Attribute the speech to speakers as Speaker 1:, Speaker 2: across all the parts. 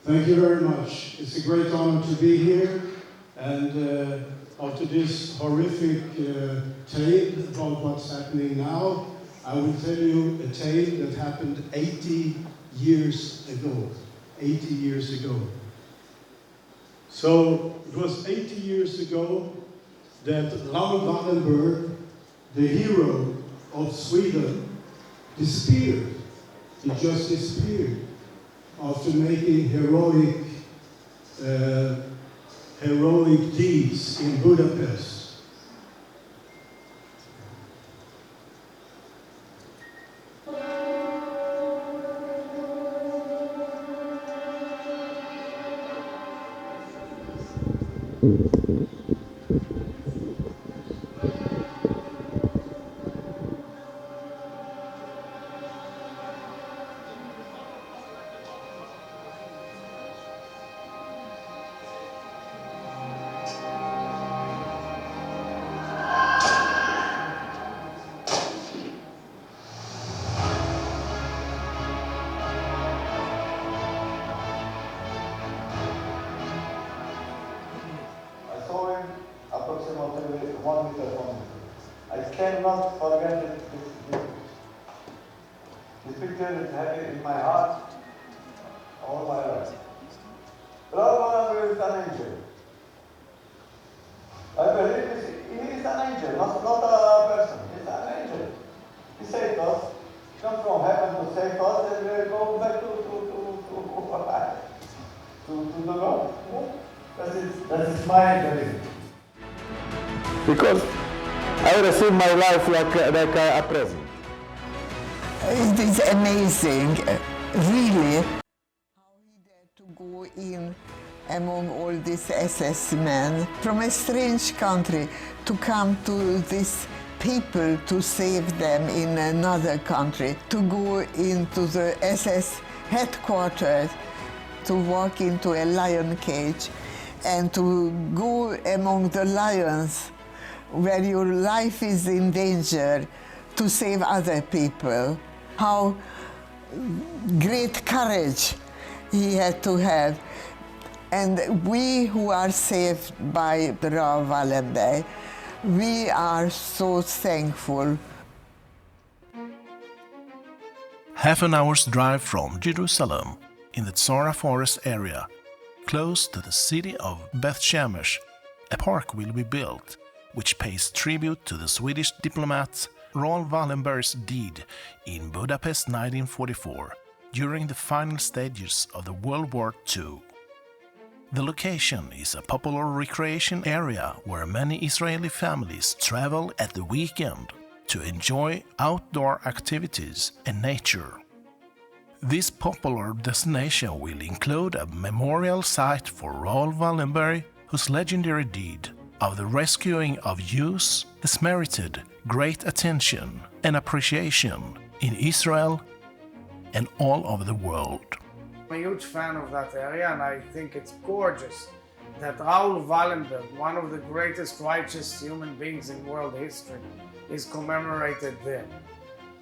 Speaker 1: Thank you very much. It's a great honor to be here. And after this horrific tale about what's happening now, I will tell you a tale that happened 80 years ago. 80 years ago. So it was 80 years ago that Raoul Wallenberg, the hero of Sweden, disappeared. He just disappeared after making heroic deeds in Budapest.
Speaker 2: Approximately 1 meter from me. I cannot forget this picture is heavy in my heart all my life. Raoul Wallenberg is an angel. I believe he is an angel, not a person. He's an angel. He saved us, come from heaven to save us, and we go back to the Lord. That is my belief. Because I receive my life like a present.
Speaker 3: It is amazing, really, how he dared to go in among all these SS men from a strange country to come to these people to save them in another country, to go into the SS headquarters, to walk into a lion cage and to go among the lions where your life is in danger to save other people. How great courage he had to have. And we who are saved by Raoul Wallenberg, we are so thankful.
Speaker 4: Half an hour's drive from Jerusalem, in the Tzara Forest area, close to the city of Beth Shemesh, a park will be built, which pays tribute to the Swedish diplomat Raoul Wallenberg's deed in Budapest 1944 during the final stages of the World War II. The location is a popular recreation area where many Israeli families travel at the weekend to enjoy outdoor activities and nature. This popular destination will include a memorial site for Raoul Wallenberg, whose legendary deed of the rescuing of Jews has merited great attention and appreciation in Israel and all over the world.
Speaker 5: I'm a huge fan of that area, and I think it's gorgeous that Raoul Wallenberg, one of the greatest righteous human beings in world history, is commemorated there.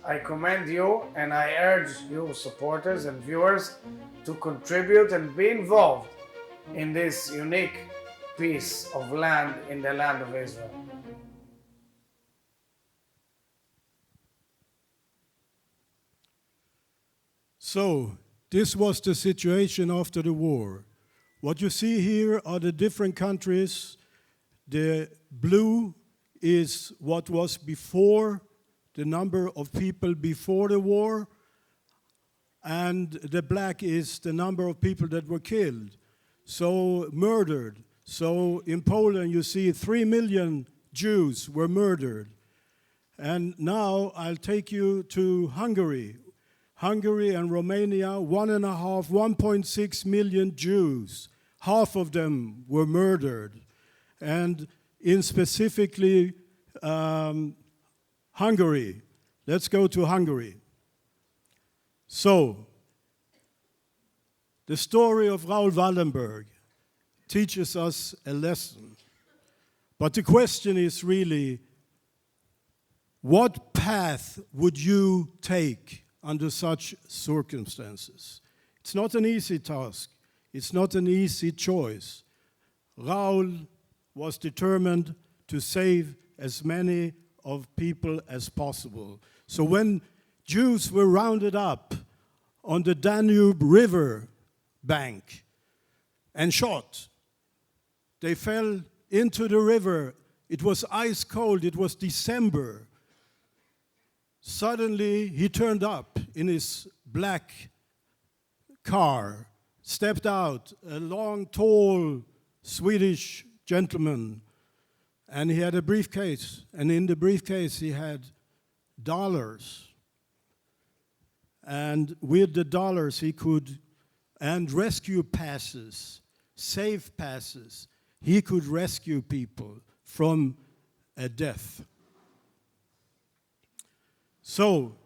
Speaker 5: I commend you, and I urge you supporters and viewers to contribute and be involved in this unique piece of land in the land of Israel.
Speaker 1: So, this was the situation after the war. What you see here are the different countries. The blue is what was before, the number of people before the war, and the black is the number of people that were killed, so murdered. So in Poland you see 3 million Jews were murdered. And now I'll take you to Hungary. Hungary and Romania, 1.6 million Jews. Half of them were murdered. And in specifically Hungary. Let's go to Hungary. So, the story of Raoul Wallenberg teaches us a lesson. But the question is really, what path would you take under such circumstances? It's not an easy task. It's not an easy choice. Raoul was determined to save as many of people as possible. So when Jews were rounded up on the Danube River bank and shot, they fell into the river. It was ice cold, it was December. Suddenly he turned up in his black car, stepped out, a long, tall Swedish gentleman, and he had a briefcase, and in the briefcase he had dollars. And with the dollars he could, and rescue passes, safe passes, he could rescue people from a death. So,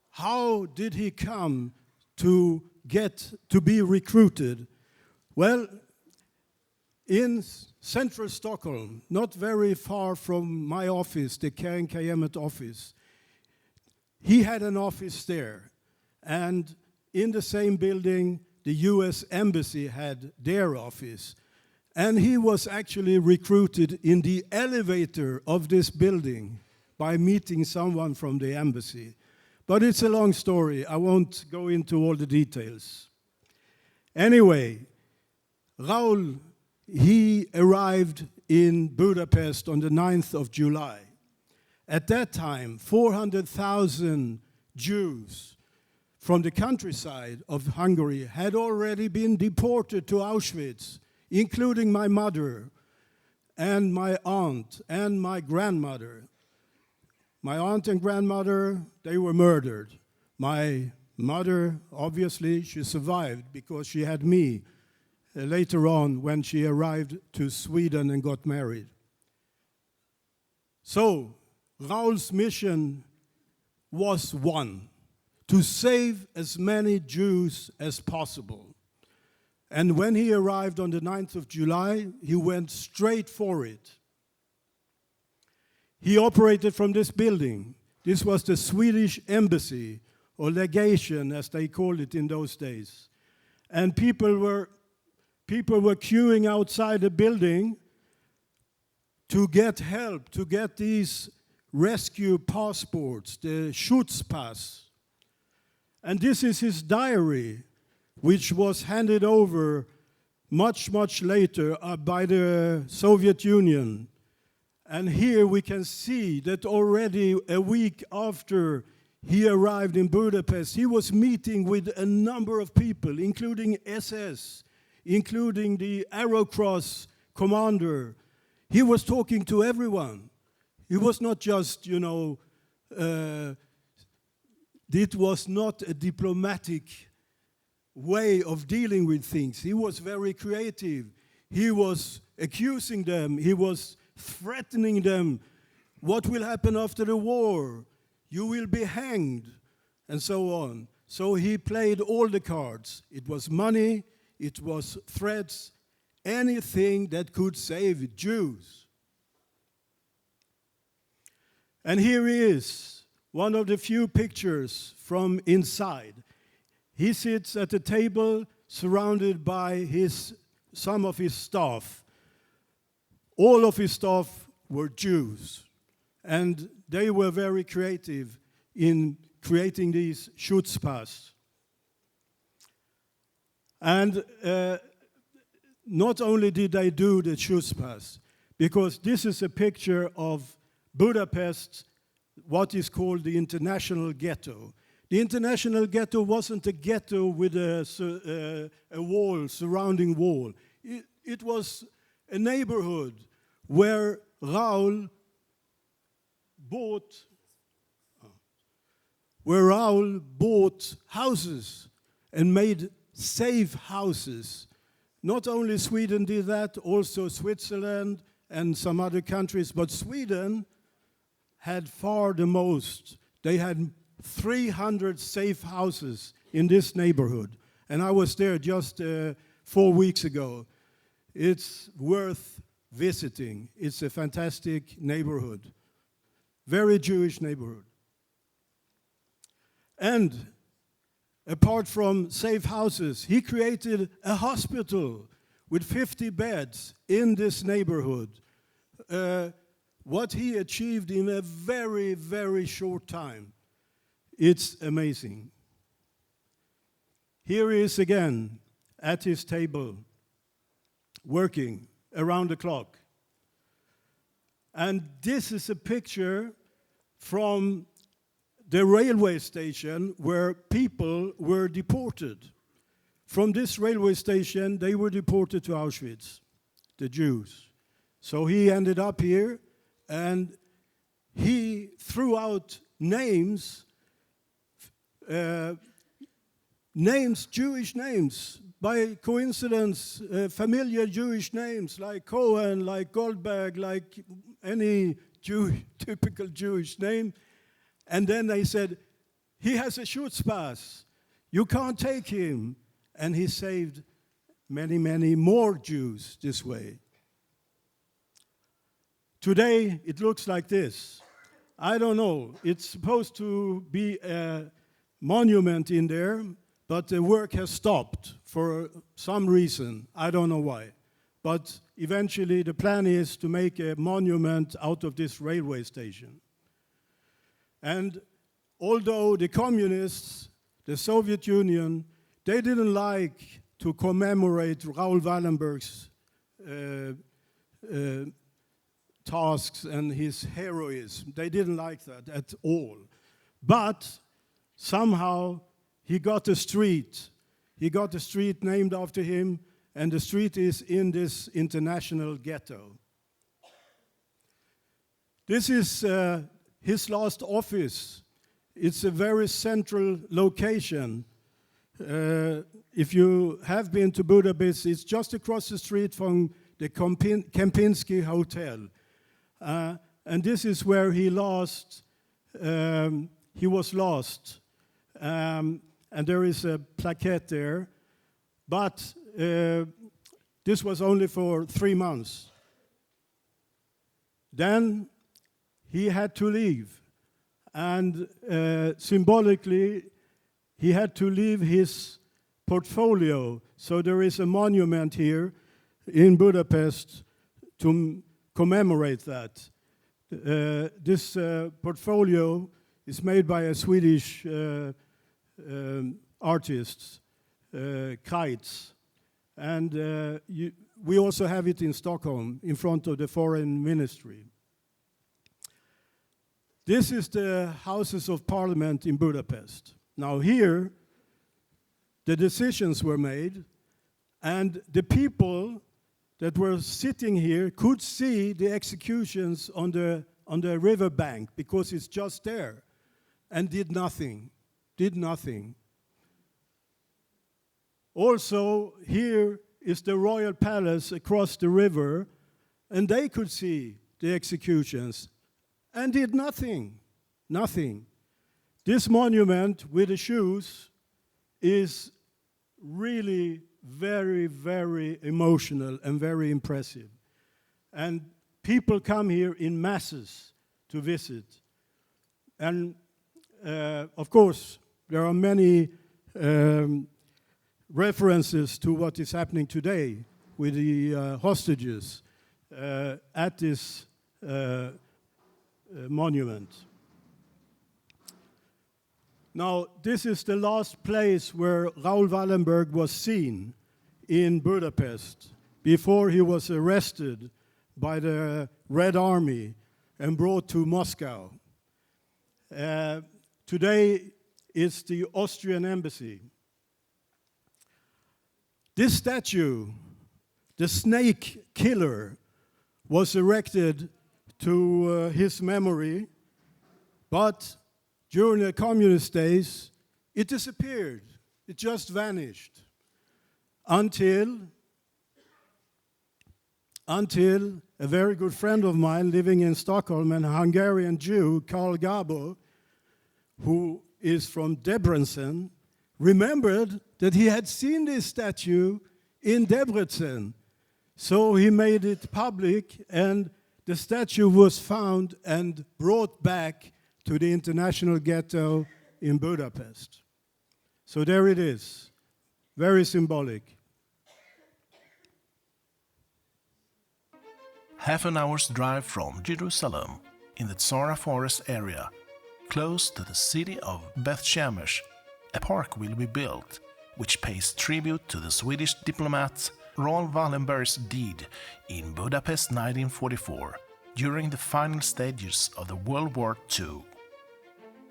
Speaker 1: how did he come to get to be recruited? Well, in central Stockholm, not very far from my office, the Kajenkajemet office, he had an office there. And in the same building, the US Embassy had their office. And he was actually recruited in the elevator of this building by meeting someone from the embassy. But it's a long story. I won't go into all the details. Anyway, Raoul, he arrived in Budapest on the 9th of July. At that time, 400,000 Jews from the countryside of Hungary had already been deported to Auschwitz, including my mother and my aunt and my grandmother. My aunt and grandmother, they were murdered. My mother, obviously, she survived because she had me later on when she arrived to Sweden and got married. So, Raoul's mission was one, to save as many Jews as possible. And when he arrived on the 9th of July, he went straight for it. He operated from this building. This was the Swedish embassy, or legation, as they called it in those days. And people were queuing outside the building to get help, to get these rescue passports, the Schutzpass. And this is his diary, which was handed over much, much later by the Soviet Union. And here we can see that already a week after he arrived in Budapest, he was meeting with a number of people, including SS, including the Arrow Cross commander. He was talking to everyone. It was not just, it was not a diplomatic way of dealing with things. He was very creative. He was accusing them. He was threatening them. What will happen after the war? You will be hanged, and so on. So he played all the cards. It was money, it was threats, anything that could save Jews. And here he is, one of the few pictures from inside. He sits at a table surrounded by some of his staff. All of his staff were Jews, and they were very creative in creating these Schutzpass. And not only did they do the Schutzpass, because this is a picture of Budapest, what is called the International Ghetto. The International Ghetto wasn't a ghetto with a wall, surrounding wall. It was a neighborhood where Raoul bought houses and made safe houses. Not only Sweden did that, also Switzerland and some other countries, but Sweden had far the most. They had 300 safe houses in this neighborhood. And I was there just 4 weeks ago. It's worth visiting. It's a fantastic neighborhood. Very Jewish neighborhood. And apart from safe houses, he created a hospital with 50 beds in this neighborhood. What he achieved in a very, very short time, it's amazing. Here he is again at his table, working around the clock. And this is a picture from the railway station where people were deported. From this railway station, they were deported to Auschwitz, the Jews. So he ended up here, and he threw out names, Jewish names, by coincidence, familiar Jewish names like Cohen, like Goldberg, like any typical Jewish name. And then they said, he has a Schutzpass. You can't take him. And he saved many, many more Jews this way. Today, it looks like this. I don't know. It's supposed to be a monument in there, but the work has stopped for some reason. I don't know why. But eventually, the plan is to make a monument out of this railway station. And although the communists, the Soviet Union, they didn't like to commemorate Raoul Wallenberg's tasks and his heroism. They didn't like that at all. But somehow he got a street. He got a street named after him, and the street is in this international ghetto. This is his last office. It's a very central location. If you have been to Budapest, it's just across the street from the Kempinski Hotel. And this is where he was lost. And there is a plaquette there. But this was only for 3 months. Then he had to leave. And symbolically, he had to leave his portfolio. So there is a monument here in Budapest to commemorate that. This portfolio is made by a Swedish artist, Kreitz. And we also have it in Stockholm, in front of the Foreign Ministry. This is the Houses of Parliament in Budapest. Now here, the decisions were made, and the people that were sitting here could see the executions on the riverbank, because it's just there, and did nothing. Also, here is the royal palace across the river, and they could see the executions, and did nothing. This monument with the shoes is really very, very emotional and very impressive. And people come here in masses to visit. And of course, there are many references to what is happening today with the hostages at this monument. Now, this is the last place where Raoul Wallenberg was seen in Budapest before he was arrested by the Red Army and brought to Moscow. Today, it's the Austrian embassy. This statue, the snake killer, was erected to his memory, but during the communist days, it disappeared. It just vanished. Until a very good friend of mine living in Stockholm, a Hungarian Jew, Karl Gabo, who is from Debrecen, remembered that he had seen this statue in Debrecen. So he made it public, and the statue was found and brought back to the international ghetto in Budapest. So there it is, very symbolic.
Speaker 4: Half an hour's drive from Jerusalem, in the Tzara Forest area, close to the city of Beth Shemesh, a park will be built, which pays tribute to the Swedish diplomat Raoul Wallenberg's deed in Budapest 1944, during the final stages of the World War II.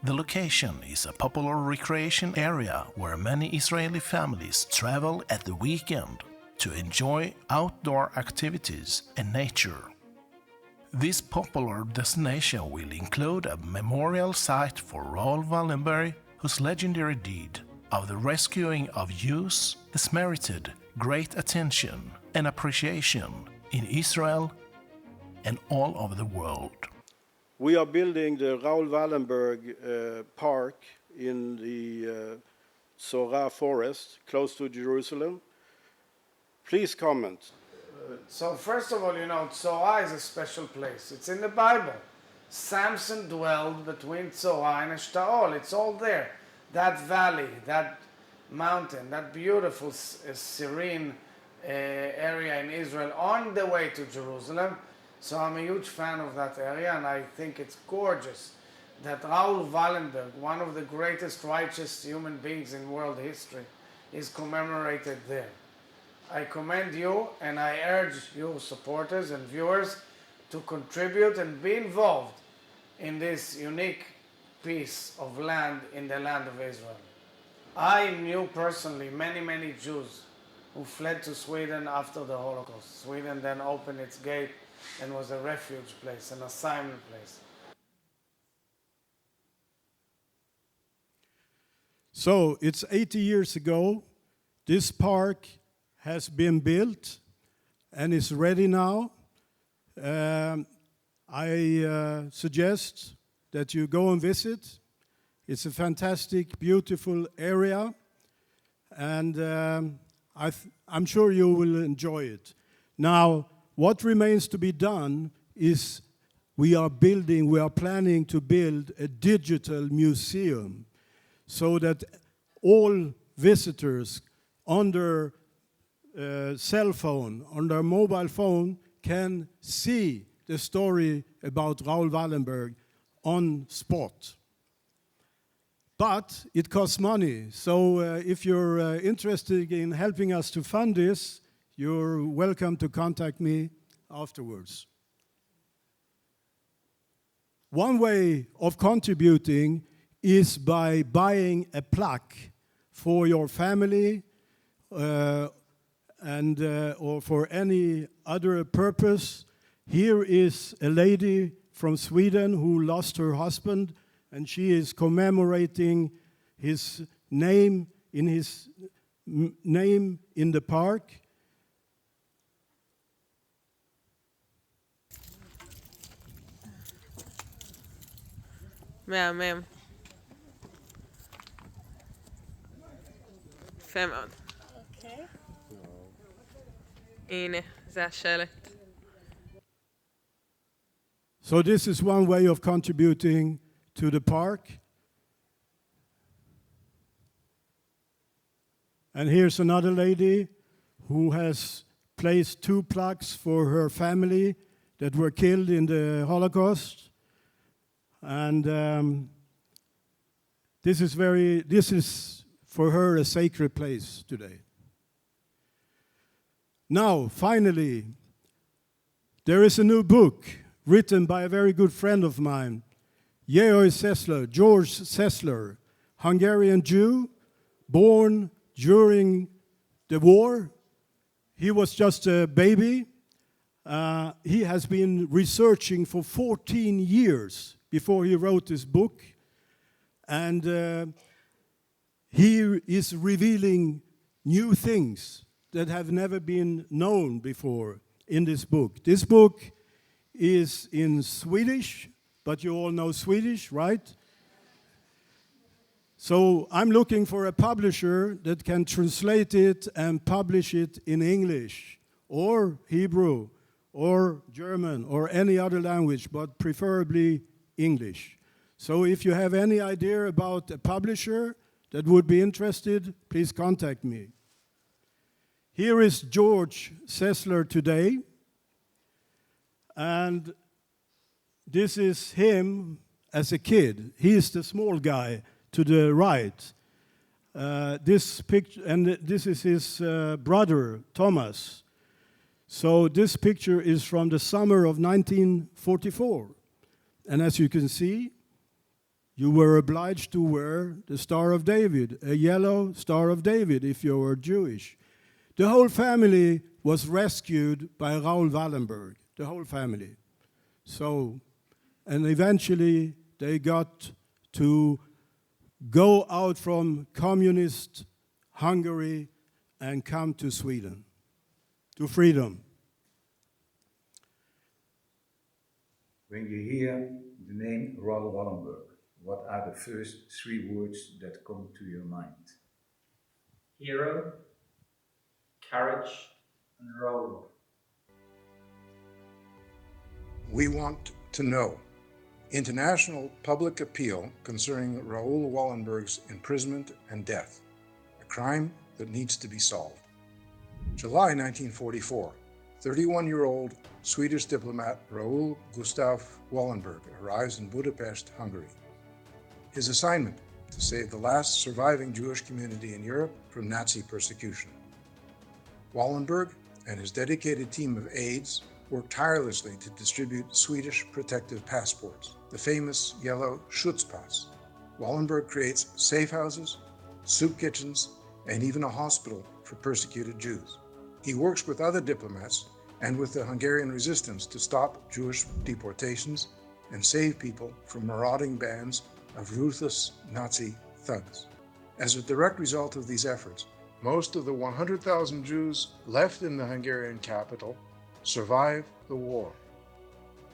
Speaker 4: The location is a popular recreation area where many Israeli families travel at the weekend to enjoy outdoor activities and nature. This popular destination will include a memorial site for Raoul Wallenberg, whose legendary deed of the rescuing of youths has merited great attention and appreciation in Israel and all over the world.
Speaker 1: We are building the Raoul Wallenberg Park in the Tzara Forest, close to Jerusalem. Please comment.
Speaker 5: So first of all, you know, Tzora is a special place. It's in the Bible. Samson dwelled between Tzora and Eshtaol. It's all there. That valley, that mountain, that beautiful serene area in Israel on the way to Jerusalem. So I'm a huge fan of that area, and I think it's gorgeous that Raoul Wallenberg, one of the greatest righteous human beings in world history, is commemorated there. I commend you, and I urge you supporters and viewers to contribute and be involved in this unique piece of land in the land of Israel. I knew personally many Jews who fled to Sweden after the Holocaust. Sweden then opened its gate and was a refuge place, an assignment place.
Speaker 1: So it's 80 years ago. This park has been built and is ready now. I suggest that you go and visit. It's a fantastic, beautiful area, and I'm sure you will enjoy it. Now, what remains to be done is we are planning to build a digital museum so that all visitors on their cell phone, on their mobile phone, can see the story about Raoul Wallenberg on spot. But it costs money, so if you're interested in helping us to fund this, you're welcome to contact me afterwards. One way of contributing is by buying a plaque for your family or for any other purpose. Here is a lady from Sweden who lost her husband, and she is commemorating his name in the park.
Speaker 6: מהמם. יפה מאוד. הנה, זה השלט.
Speaker 1: So this is one way of contributing to the park. And here's another lady who has placed 2 plaques for her family that were killed in the Holocaust. And this is for her a sacred place today. Now, finally, there is a new book written by a very good friend of mine, George Sessler, Hungarian Jew, born during the war. He was just a baby. He has been researching for 14 years before he wrote this book. And he is revealing new things that have never been known before in this book. This book is in Swedish, but you all know Swedish, right? So I'm looking for a publisher that can translate it and publish it in English or Hebrew or German or any other language, but preferably English. So if you have any idea about a publisher that would be interested, please contact me. Here is George Sessler today, and this is him as a kid. He is the small guy to the right. This picture, and this is his brother, Thomas. So this picture is from the summer of 1944. And as you can see, you were obliged to wear the Star of David, a yellow Star of David if you were Jewish. The whole family was rescued by Raoul Wallenberg, the whole family. So, and eventually they got to go out from communist Hungary and come to Sweden, to freedom.
Speaker 7: When you hear the name Raoul Wallenberg, what are the first three words that come to your mind?
Speaker 8: Hero, courage, and Raoul.
Speaker 9: We want to know. International public appeal concerning Raoul Wallenberg's imprisonment and death, a crime that needs to be solved. July 1944, 31-year-old Swedish diplomat Raoul Gustav Wallenberg arrives in Budapest, Hungary. His assignment: to save the last surviving Jewish community in Europe from Nazi persecution. Wallenberg and his dedicated team of aides worked tirelessly to distribute Swedish protective passports, the famous yellow Schutzpass. Wallenberg creates safe houses, soup kitchens, and even a hospital for persecuted Jews. He works with other diplomats and with the Hungarian resistance to stop Jewish deportations and save people from marauding bands of ruthless Nazi thugs. As a direct result of these efforts, most of the 100,000 Jews left in the Hungarian capital survive the war.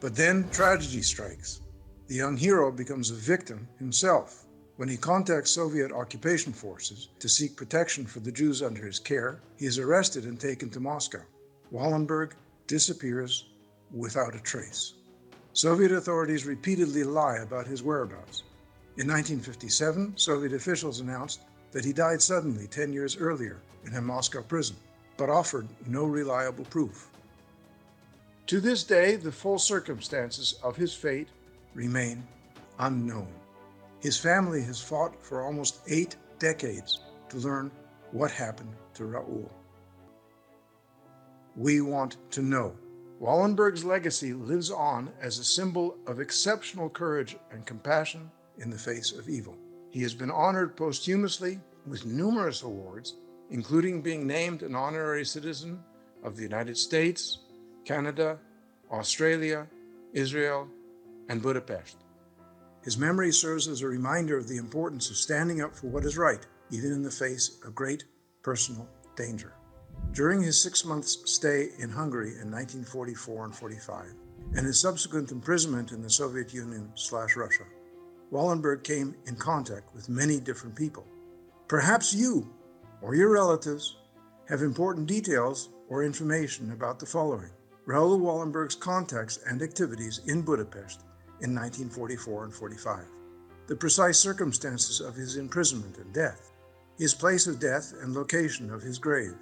Speaker 9: But then tragedy strikes. The young hero becomes a victim himself. When he contacts Soviet occupation forces to seek protection for the Jews under his care, he is arrested and taken to Moscow. Wallenberg disappears without a trace. Soviet authorities repeatedly lie about his whereabouts. In 1957, Soviet officials announced that he died suddenly 10 years earlier in a Moscow prison, but offered no reliable proof. To this day, the full circumstances of his fate remain unknown. His family has fought for almost 8 decades to learn what happened to Raoul. We want to know. Wallenberg's legacy lives on as a symbol of exceptional courage and compassion in the face of evil. He has been honored posthumously with numerous awards, including being named an honorary citizen of the United States, Canada, Australia, Israel, and Budapest. His memory serves as a reminder of the importance of standing up for what is right, even in the face of great personal danger. During his 6 months stay in Hungary in 1944 and 45, and his subsequent imprisonment in the Soviet Union/Russia, Wallenberg came in contact with many different people. Perhaps you or your relatives have important details or information about the following: Raoul Wallenberg's contacts and activities in Budapest in 1944 and 45, the precise circumstances of his imprisonment and death, his place of death and location of his grave,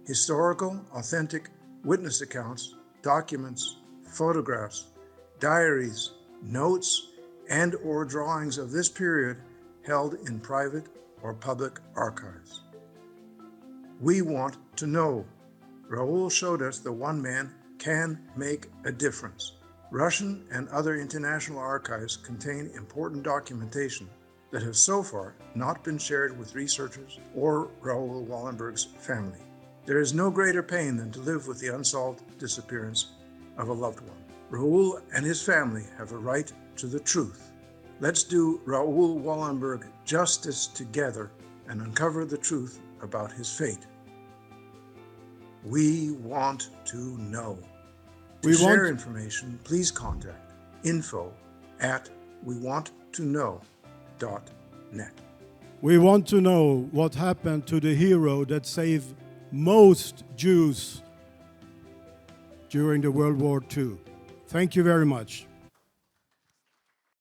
Speaker 9: historical, authentic witness accounts, documents, photographs, diaries, notes, and/or drawings of this period held in private or public archives. We want to know. Raoul showed us that one man can make a difference. Russian and other international archives contain important documentation that has so far not been shared with researchers or Raoul Wallenberg's family. There is no greater pain than to live with the unsolved disappearance of a loved one. Raoul and his family have a right to the truth. Let's do Raoul Wallenberg justice together and uncover the truth about his fate. We want to know. To share information, please contact info@wewanttoKnow.net.
Speaker 1: We want to know what happened to the hero that saved most Jews during the World War II. Thank you very much.